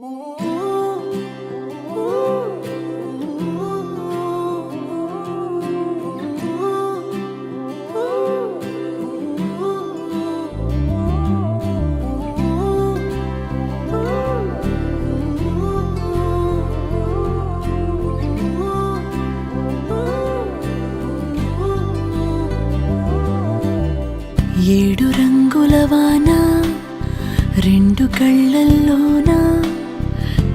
ఏడు రంగుల వాన రెండు కళ్ళల్లోన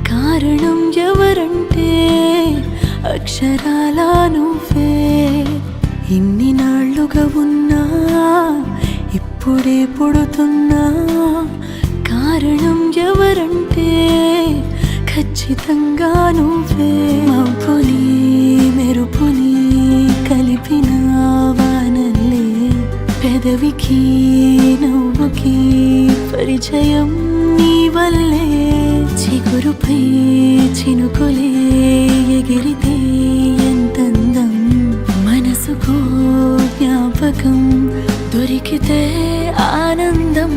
కారణం ఎవరంటే అక్షరాల నువ్వే. ఇన్ని నాళ్ళుగా ఉన్నా ఇప్పుడే పుడుతున్నా కారణం ఎవరంటే ఖచ్చితంగా నువ్వే. మబ్బుని మెరుపుని కలిపిన వానల్లే పెదవికి నవ్వుకి పరిచయం నీ వల్లే. చిగురుపై చినుకులే ఎగిరితే ఎంతందం, మనసుకు జ్ఞాపకం దొరికితే ఆనందం.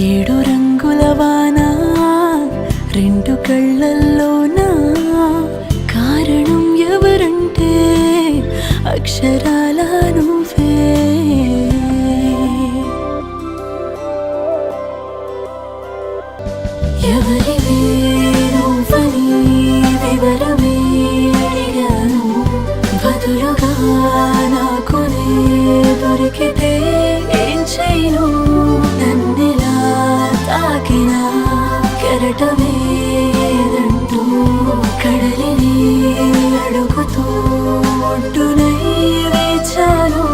ఏడు రంగుల వాన రెండు కళ్ళల్లోన కారణం ఎవరంటే అక్షరాల నువ్వే. ఎవరివే నువ్వని వివరమే అడిగాను, బదులుగా నాకునే దొరికితే ఏం చేయను. నన్నెలా తాకినా కెరటమే ఏదంటూ కడలిని అడుగుతూ ఒడ్డునై వేచాను.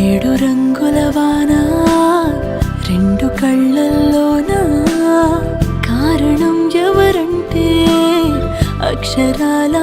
ఏడు రంగుల వాన రెండు కళ్ళల్లోన కారణం ఎవరంటే అక్షరాల